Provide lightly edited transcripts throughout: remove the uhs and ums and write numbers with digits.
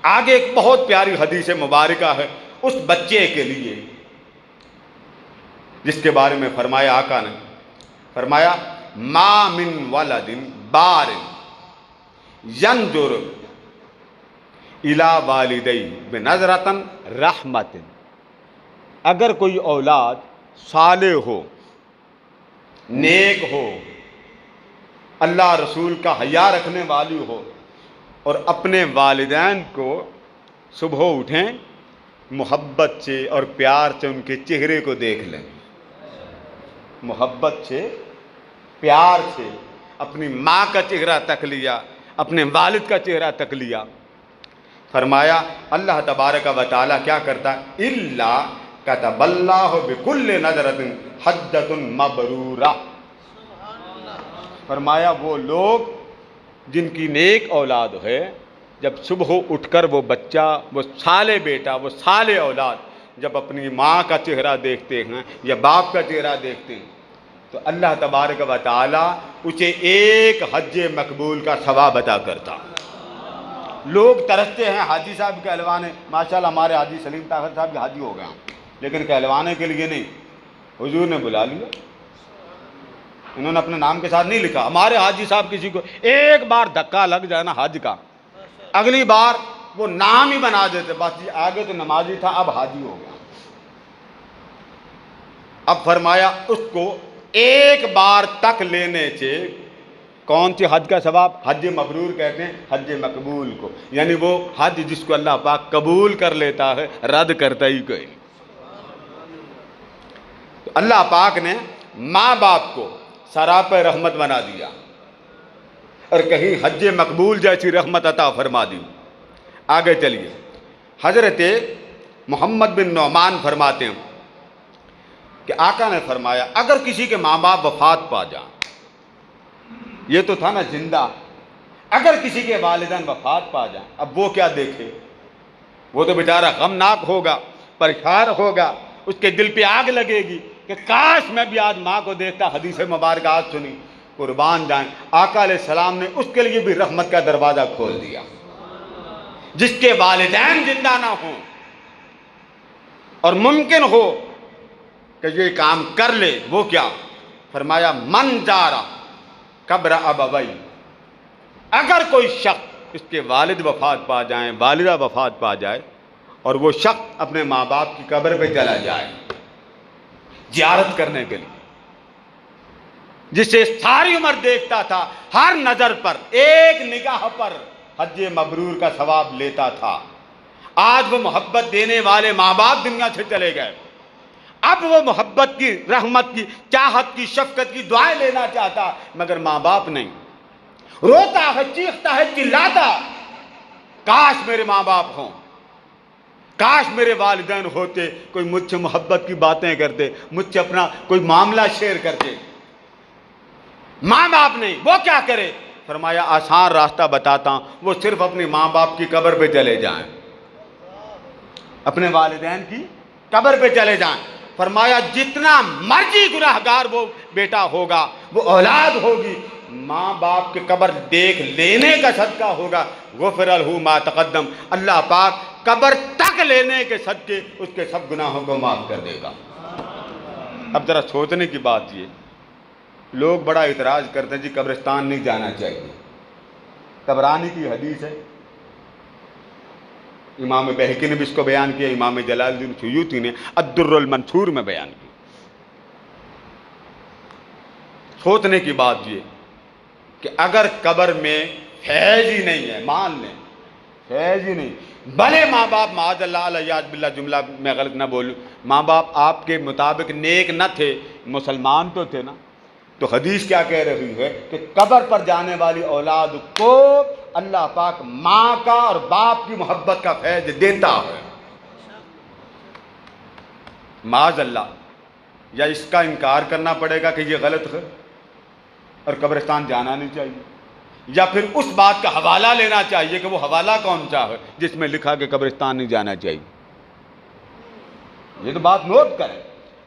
آگے ایک بہت پیاری حدیث مبارکہ ہے اس بچے کے لیے، جس کے بارے میں فرمایا آقا نے، فرمایا ما من ولد بار ینظر الی والدی بنظرۃ رحمت، اگر کوئی اولاد صالح ہو، نیک ہو، اللہ رسول کا حیا رکھنے والی ہو، اور اپنے والدین کو صبح اٹھیں محبت سے اور پیار سے ان کے چہرے کو دیکھ لیں، محبت سے پیار سے اپنی ماں کا چہرہ تک لیا، اپنے والد کا چہرہ تک لیا، فرمایا اللہ تبارک و تعالیٰ کیا کرتا ہے، الا کتب اللہ بکل نظرۃ حجۃ مبرورہ، فرمایا وہ لوگ جن کی نیک اولاد ہے، جب صبح اٹھ کر وہ بچہ، وہ صالح بیٹا، وہ صالح اولاد جب اپنی ماں کا چہرہ دیکھتے ہیں یا باپ کا چہرہ دیکھتے ہیں تو اللہ تبارک و تعالیٰ اسے ایک حج مقبول کا ثواب عطا کرتا۔ لوگ ترستے ہیں حاجی صاحب کہلوانے، ماشاءاللہ ہمارے حاجی سلیم طاہر صاحب بھی حاجی ہو گئے ہیں، لیکن کہلوانے کے لیے نہیں، حضور نے بلا لیا، انہوں نے اپنے نام کے ساتھ نہیں لکھا۔ ہمارے حاجی صاحب کسی کو ایک بار دھکا لگ جائے نا حج کا، اگلی بار وہ نام ہی بنا دیتے، بس جی آگے تو نمازی تھا اب حاجی ہو گیا۔ اب فرمایا اس کو ایک بار تک لینے سے کون سی حج کا ثواب، حج مبرور کہتے ہیں حج مقبول کو، یعنی وہ حج جس کو اللہ پاک قبول کر لیتا ہے، رد کرتا ہی کوئی نہیں۔ تو اللہ پاک نے ماں باپ کو سراپے رحمت بنا دیا اور کہیں حج مقبول جیسی رحمت عطا فرما دی۔ آگے چلیے، حضرت محمد بن نعمان فرماتے ہیں کہ آقا نے فرمایا اگر کسی کے ماں باپ وفات پا جائیں، یہ تو تھا نا زندہ، اگر کسی کے والدین وفات پا جائیں، اب وہ کیا دیکھے، وہ تو بیچارہ غمناک ہوگا، پریشان ہوگا، اس کے دل پہ آگ لگے گی کہ کاش میں بھی آج ماں کو دیکھتا۔ حدیث مبارکہ آج سنی، قربان جائیں آقا علیہ السلام نے اس کے لیے بھی رحمت کا دروازہ کھول دیا۔ جس کے والدین زندہ نہ ہوں اور ممکن ہو کہ یہ کام کر لے، وہ کیا، فرمایا من زارا قبر ابوی، اگر کوئی شخص اس کے والد وفات پا جائیں، والدہ وفات پا جائے، اور وہ شخص اپنے ماں باپ کی قبر پہ چلا جائے زیارت کرنے کے لیے، جسے ساری عمر دیکھتا تھا، ہر نظر پر، ایک نگاہ پر حج مبرور کا ثواب لیتا تھا، آج وہ محبت دینے والے ماں باپ دنیا سے چلے گئے، اب وہ محبت کی، رحمت کی، چاہت کی، شفقت کی دعائیں لینا چاہتا، مگر ماں باپ نہیں، روتا ہے، چیختا ہے، چلاتا، کاش میرے ماں باپ ہوں، کاش میرے والدین ہوتے، کوئی مجھ سے محبت کی باتیں کرتے، مجھ سے اپنا کوئی معاملہ شیئر کرتے، ماں باپ نہیں، وہ کیا کرے، فرمایا آسان راستہ بتاتا ہوں، وہ صرف اپنی ماں باپ کی قبر پہ چلے جائیں، اپنے والدین کی قبر پہ چلے جائیں، فرمایا جتنا مرضی گناہگار وہ بیٹا ہوگا، وہ اولاد ہوگی، ماں باپ کی قبر دیکھ لینے کا صدقہ ہوگا، غفر لہ ما تقدم، اللہ پاک قبر تک لینے کے صدقے اس کے سب گناہوں کو معاف کر دے گا۔ اب ذرا سوچنے کی بات یہ، لوگ بڑا اعتراض کرتے ہیں جی قبرستان نہیں جانا چاہیے، طبرانی کی حدیث ہے، امام بہقی نے بھی اس کو بیان کیا، امام جلال الدین سیوطی نے الدر المنثور میں بیان کی۔ سوچنے کی بات یہ کہ اگر قبر میں فیض ہی نہیں ہے، مان لیں فیض ہی نہیں، بھلے ماں باپ معاذ اللہ الیاذ باللہ، جملہ میں غلط نہ بولوں، ماں باپ آپ کے مطابق نیک نہ تھے، مسلمان تو تھے نا، تو حدیث کیا کہہ رہی ہے کہ قبر پر جانے والی اولاد کو اللہ پاک ماں کا اور باپ کی محبت کا فیض دیتا ہے۔ معاذ اللہ، یا اس کا انکار کرنا پڑے گا کہ یہ غلط ہے اور قبرستان جانا نہیں چاہیے، یا پھر اس بات کا حوالہ لینا چاہیے کہ وہ حوالہ کون سا ہے جس میں لکھا کہ قبرستان نہیں جانا چاہیے۔ یہ تو بات نوٹ کریں،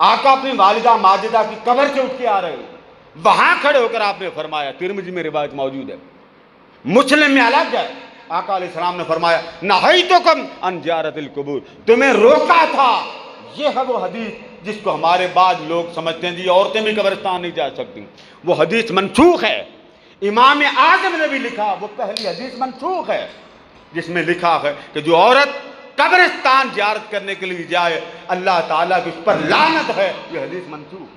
آقا اپنی والدہ ماجدہ کی قبر سے اٹھ کے آ رہے ہیں، وہاں کھڑے ہو کر آپ نے فرمایا، ترمذی میں روایت موجود ہے، مسلم میں الگ ہے، آقا علیہ السلام نے فرمایا نہیتکم عن زیارت القبور، تمہیں روکا تھا۔ یہ ہے وہ حدیث جس کو ہمارے بعض لوگ سمجھتے ہیں جی عورتیں بھی قبرستان نہیں جا سکتی، وہ حدیث منسوخ ہے۔ امام اعظم نے بھی لکھا، وہ پہلی حدیث منسوخ ہے جس میں لکھا ہے کہ جو عورت قبرستان زیارت کرنے کے لیے جائے اللہ تعالیٰ کی اس پر لعنت ہے، یہ حدیث منسوخ۔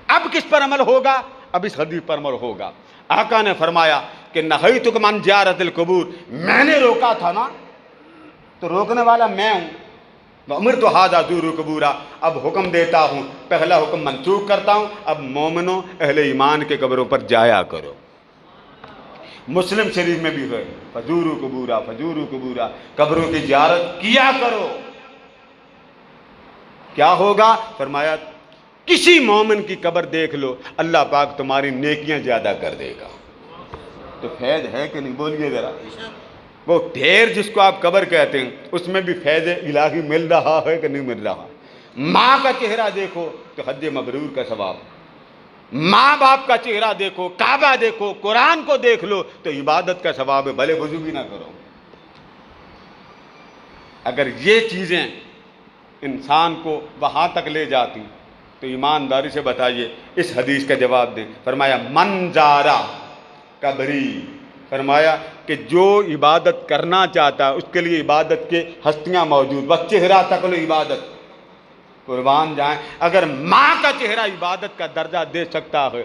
اب کس پر عمل ہوگا؟ اب اس حدیث پر عمل ہوگا۔ آقا نے فرمایا کہ نہیتکم عن زیارت القبور، میں نے روکا تھا نا، تو روکنے والا میں ہوں۔ وَأُمِرْتُ هَذَا زُورُوا قُبُورًا، اب حکم دیتا ہوں، پہلا حکم منسوخ کرتا ہوں، اب مومنوں اہل ایمان کے قبروں پر جایا کرو۔ مسلم شریف میں بھی ہے فزوروا قبورا، فزوروا قبورا، قبروں کی زیارت کیا کرو۔ کیا ہوگا؟ فرمایا کسی مومن کی قبر دیکھ لو، اللہ پاک تمہاری نیکیاں زیادہ کر دے گا۔ تو فیض ہے کہ نہیں؟ بولیے ذرا۔ وہ ڈھیر جس کو آپ قبر کہتے ہیں اس میں بھی فیض الہی مل رہا ہے کہ نہیں مل رہا؟ ماں کا چہرہ دیکھو تو حج مبرور کا ثواب، ماں باپ کا چہرہ دیکھو، کعبہ دیکھو، قرآن کو دیکھ لو تو عبادت کا ثواب ہے، بھلے وضو بھی نہ کرو۔ اگر یہ چیزیں انسان کو وہاں تک لے جاتی تو ایمانداری سے بتائیے اس حدیث کا جواب دیں۔ فرمایا من زارا قبری، فرمایا کہ جو عبادت کرنا چاہتا ہے اس کے لیے عبادت کے ہستیاں موجود، بس چہرہ تک لو عبادت، قربان جائیں۔ اگر ماں کا چہرہ عبادت کا درجہ دے سکتا ہے،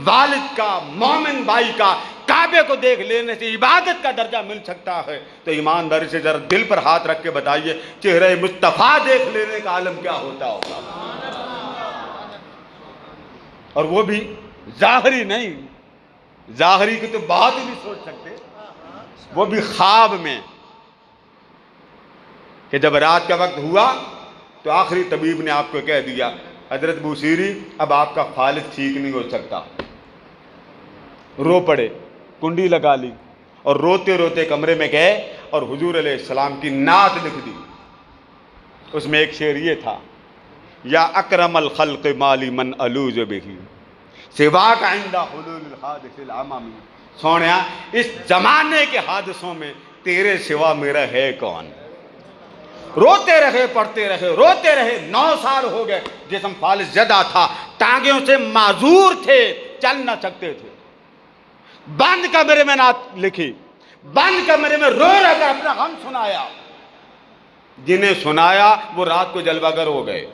والد کا، مومن بھائی کا کعبے کو دیکھ لینے سے عبادت کا درجہ مل سکتا ہے، تو ایمانداری سے ذرا دل پر ہاتھ رکھ کے بتائیے چہرہ مصطفیٰ دیکھ لینے کا عالم کیا ہوتا ہوگا؟ اور وہ بھی ظاہری نہیں، ظاہری کی تو بات ہی نہیں سوچ سکتے، وہ بھی خواب میں، کہ جب رات کا وقت ہوا تو آخری طبیب نے آپ کو کہہ دیا حضرت بوصیری اب آپ کا فالج ٹھیک نہیں ہو سکتا۔ رو پڑے، کنڈی لگا لی اور روتے روتے کمرے میں گئے اور حضور علیہ السلام کی نعت لکھ دی۔ اس میں ایک شعر یہ تھا یا اکرم الخلق مالی من الوذ بہ سواک عند حلول الحادث العممی، سونیا اس زمانے کے حادثوں میں تیرے سوا میرا ہے کون؟ روتے رہے، پڑھتے رہے، روتے رہے، 9 سال ہو گئے، جسم فالج زدہ تھا، ٹانگوں سے معذور تھے، چل نہ سکتے تھے۔ بند کمرے میں نعت لکھی، بند کمرے میں رو رہ کر اپنا غم سنایا۔ جنہیں سنایا وہ رات کو جلوہ گر ہو گئے۔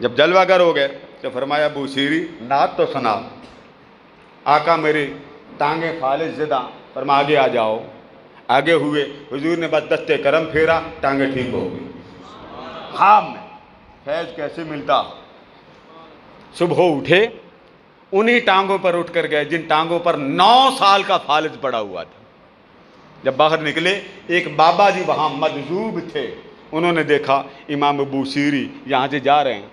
جب جلوہ گر ہو گئے تو فرمایا بوصیری نعت تو سنا۔ آقا میری ٹانگیں فالج زدہ، فرمایا آگے آ جاؤ۔ آگے ہوئے، حضور نے بس دستے کرم پھیرا، ٹانگیں ٹھیک ہو گئی۔ خواب میں فیض کیسے ملتا؟ صبح اٹھے، انہی ٹانگوں پر اٹھ کر گئے جن ٹانگوں پر 9 سال کا فالج پڑا ہوا تھا۔ جب باہر نکلے ایک بابا جی وہاں مجذوب تھے، انہوں نے دیکھا امام بوصیری یہاں سے جا رہے ہیں،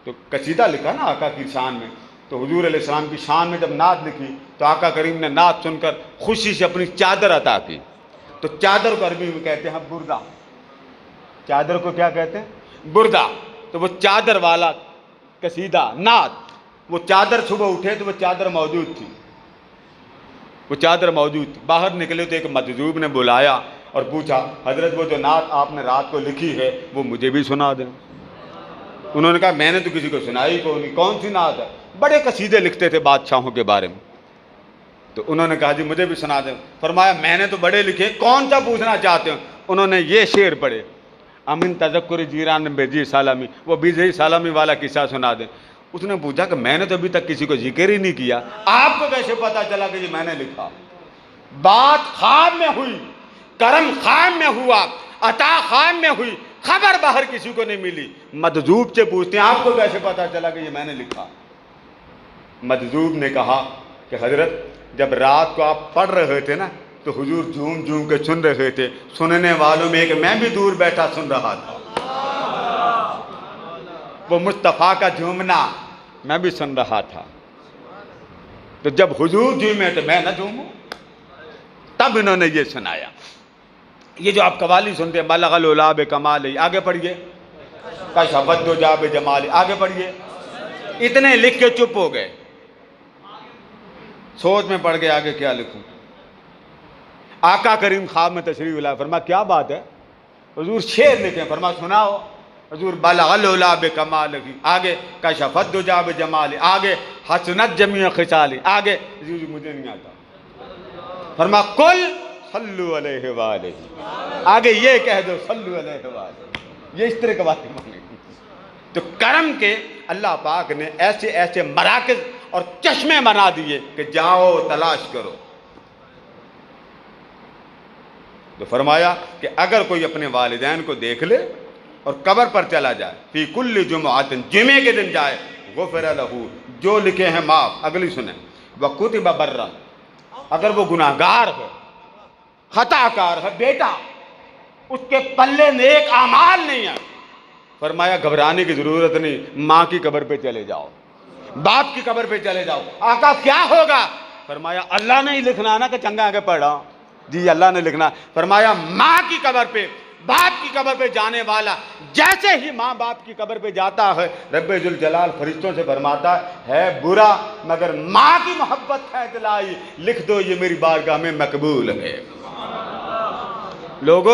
تو قصیدہ لکھا نا آقا کی شان میں، تو حضور علیہ السلام کی شان میں جب نعت لکھی تو آقا کریم نے نعت سن کر خوشی سے اپنی چادر عطا کی۔ تو چادر کو عربی میں کہتے ہیں بردہ، چادر کو کیا کہتے ہیں؟ بردہ۔ تو وہ چادر والا قصیدہ نعت، وہ چادر صبح اٹھے تو وہ چادر موجود تھی، وہ چادر موجود تھی۔ باہر نکلے تو ایک مجذوب نے بلایا اور پوچھا حضرت وہ جو نعت آپ نے رات کو لکھی ہے وہ مجھے بھی سنا دیں۔ انہوں نے کہا میں نے تو کسی کو سنائی کو نہیں، کون سی نعت ہے؟ بڑے قصیدے لکھتے تھے بادشاہوں کے بارے میں۔ تو انہوں نے کہا جی مجھے بھی سنا دیں۔ فرمایا میں نے تو بڑے لکھے، کون سا پوچھنا چاہتے ہیں؟ انہوں نے یہ شعر پڑھے امن تذکر جیران بجی سالامی، وہ بیجی سالامی والا قصہ سنا دیں۔ اس نے پوچھا کہ میں نے تو ابھی تک کسی کو ذکر ہی نہیں کیا، آپ کو کیسے پتا چلا کہ یہ میں نے لکھا؟ بات خواب میں ہوئی، کرم خواب میں ہوا، عطا خواب میں ہوئی، خبر باہر کسی کو نہیں ملی۔ مجذوب سے پوچھتے ہیں آپ کو کیسے پتا چلا کہ یہ میں نے لکھا؟ مجذوب نے کہا کہ حضرت جب رات کو آپ پڑھ رہے تھے نا تو حضور جھوم جھوم کے سن رہے تھے، سننے والوں میں ایک میں بھی دور بیٹھا سن رہا تھا، وہ مصطفیٰ کا جھومنا میں بھی سن رہا تھا۔ تو جب حضور جھومے تو میں نہ جھوموں؟ تب انہوں نے یہ سنایا۔ یہ جو آپ قوالی سنتے ہیں بلغ العلا بکمالہ، آگے پڑھیے، کشف الدجیٰ بجمالہ، آگے پڑھیے۔ اتنے لکھ کے چپ ہو گئے، سوچ میں پڑ گئے آگے کیا لکھوں۔ آقا کریم خواب میں تشریف لائے، فرمایا کیا بات ہے؟ حضور شعر لکھے، فرمایا سناؤ۔ حضور بلغ العلا بکمالہ، آگے کشف الدجی بجمالہ، آگے حسنت جمیع خصالہ، آگے حضور مجھے نہیں آتا، فرمایا قل صلو علیہ وآلہ، آگے یہ کہہ دو صلو علیہ وآلہ، یہ اس طرح کا بات نہیں۔ تو کرم کے اللہ پاک نے ایسے ایسے مراکز اور چشمے بنا دیے کہ جاؤ تلاش کرو۔ تو فرمایا کہ اگر کوئی اپنے والدین کو دیکھ لے اور قبر پر چلا جائے، فی کل جمعۃ، جمعے کے دن جائے، غفر لہ، جو لکھے ہیں معاف۔ اگلی سنیں، وکتب برا، اگر وہ گناہگار ہے، خطا کار ہے، بیٹا اس کے پلے نیک اعمال نہیں ہیں، فرمایا گھبرانے کی ضرورت نہیں، ماں کی قبر پہ چلے جاؤ، باپ کی قبر پہ چلے جاؤ۔ آقا کیا ہوگا؟ فرمایا اللہ نے ہی لکھنا نا کہ چنگا آگے پڑھا، جی اللہ نے لکھنا۔ فرمایا ماں کی قبر پہ، باپ کی قبر پہ جانے والا جیسے ہی ماں باپ کی قبر پہ جاتا ہے، رب ذوالجلال فرشتوں سے فرماتا ہے برا مگر ماں کی محبت ہے دلائی، لکھ دو یہ میری بارگاہ میں مقبول ہے۔ لوگوں